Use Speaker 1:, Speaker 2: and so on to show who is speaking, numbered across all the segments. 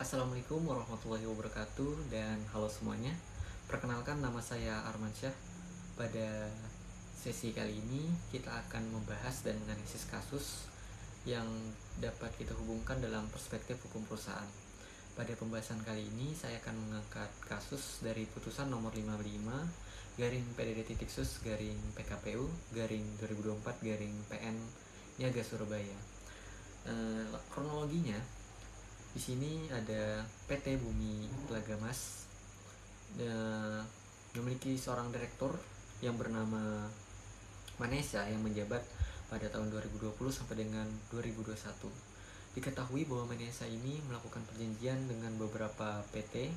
Speaker 1: Assalamualaikum warahmatullahi wabarakatuh dan halo semuanya. Perkenalkan, nama saya Armansyah. Pada sesi kali ini kita akan membahas dan menganalisis kasus yang dapat kita hubungkan dalam perspektif hukum perusahaan. Pada pembahasan kali ini saya akan mengangkat kasus dari putusan nomor 55 garing PDD-sus garing PKPU garing 2024 garing PN Niaga Surabaya. Kronologinya, di sini ada PT Bumi Telaga Mas memiliki seorang direktur yang bernama Manesa yang menjabat pada tahun 2020 sampai dengan 2021. Diketahui bahwa Manesa ini melakukan perjanjian dengan beberapa PT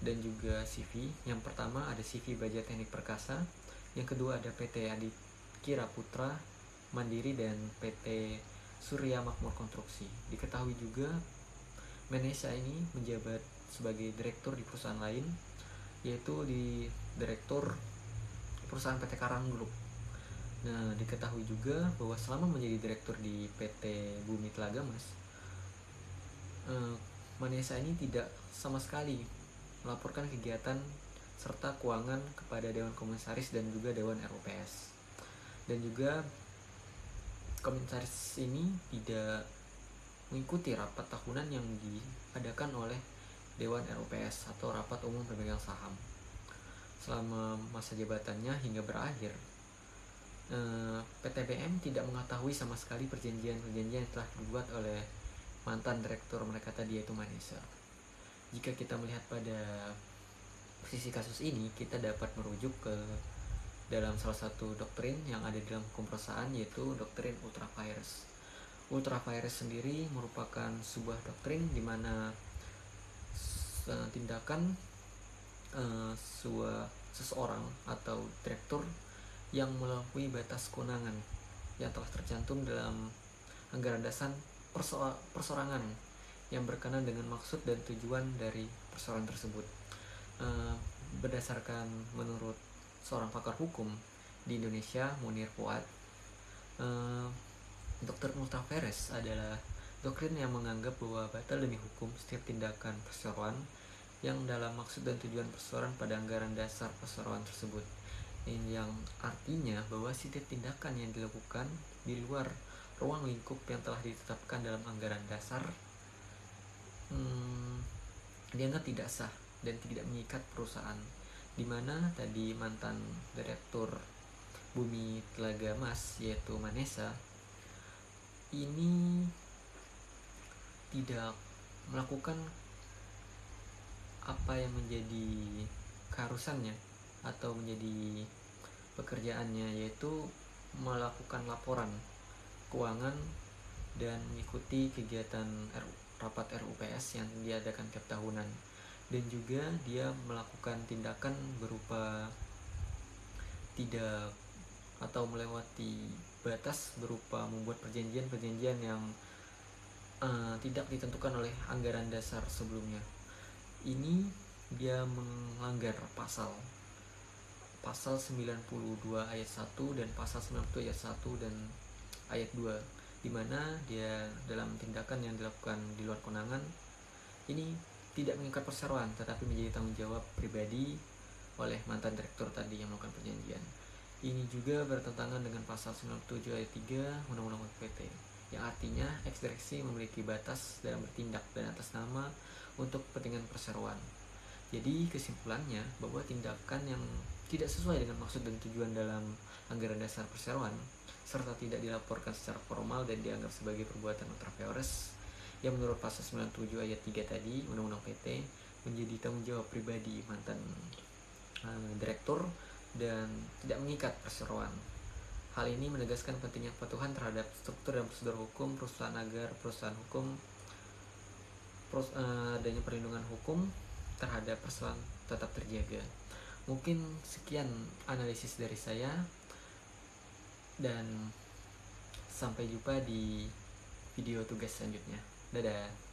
Speaker 1: dan juga CV. Yang pertama ada CV Baja Teknik Perkasa, yang kedua ada PT Adikira Putra Mandiri dan PT Surya Makmur Konstruksi. Diketahui juga Manesa ini menjabat sebagai direktur di perusahaan lain, yaitu di direktur perusahaan PT Karang Group. Nah, diketahui juga bahwa selama menjadi direktur di PT Bumi Telaga Mas, Manesa ini tidak sama sekali melaporkan kegiatan serta keuangan kepada Dewan Komisaris dan juga Dewan RUPS. Dan juga komisaris ini tidak mengikuti rapat tahunan yang diadakan oleh Dewan RUPS atau Rapat Umum Pemegang Saham. Selama masa jabatannya hingga berakhir, PTBM tidak mengetahui sama sekali perjanjian-perjanjian yang telah dibuat oleh mantan direktur mereka tadi, yaitu Manesa. Jika kita melihat pada sisi kasus ini, kita dapat merujuk ke dalam salah satu doktrin yang ada dalam hukum perusahaan, yaitu doktrin ultra vires. Ultra vires sendiri merupakan sebuah doktrin di mana tindakan seseorang atau direktur yang melampaui batas kewenangan yang telah tercantum dalam anggaran dasar persorangan yang berkenaan dengan maksud dan tujuan dari persoalan tersebut. Berdasarkan menurut seorang pakar hukum di Indonesia, Munir Fuad, doktrin ultra vires adalah doktrin yang menganggap bahwa batal demi hukum setiap tindakan perseroan yang dalam maksud dan tujuan perseroan pada anggaran dasar perseroan tersebut, yang artinya bahwa setiap tindakan yang dilakukan di luar ruang lingkup yang telah ditetapkan dalam anggaran dasar dianggap tidak sah dan tidak mengikat perusahaan. Dimana tadi mantan direktur Bumi Telaga Mas, yaitu Manesa, ini tidak melakukan apa yang menjadi keharusannya atau menjadi pekerjaannya, yaitu melakukan laporan keuangan dan mengikuti kegiatan rapat RUPS yang diadakan tiap tahunan. Dan juga dia melakukan tindakan berupa tidak atau melewati batas berupa membuat perjanjian-perjanjian yang tidak ditentukan oleh anggaran dasar sebelumnya. Ini dia melanggar pasal 92 ayat 1 dan pasal 90 ayat 1 dan ayat 2, di mana dia dalam tindakan yang dilakukan di luar kewenangan ini tidak mengikat perseroan tetapi menjadi tanggung jawab pribadi oleh mantan direktur tadi yang melakukan perjanjian. Ini juga bertentangan dengan pasal 97 ayat 3 Undang-Undang PT, yang artinya eks-direksi memiliki batas dalam bertindak dan atas nama untuk kepentingan perseroan. Jadi kesimpulannya bahwa tindakan yang tidak sesuai dengan maksud dan tujuan dalam anggaran dasar perseroan serta tidak dilaporkan secara formal dan dianggap sebagai perbuatan ultra vires yang menurut pasal 97 ayat 3 tadi Undang-Undang PT menjadi tanggung jawab pribadi mantan direktur dan tidak mengikat perseroan. Hal ini menegaskan pentingnya kepatuhan terhadap struktur dan prosedur hukum perusahaan agar perusahaan hukum adanya perlindungan hukum terhadap persoalan tetap terjaga. Mungkin sekian analisis dari saya dan sampai jumpa di video tugas selanjutnya. Dadah.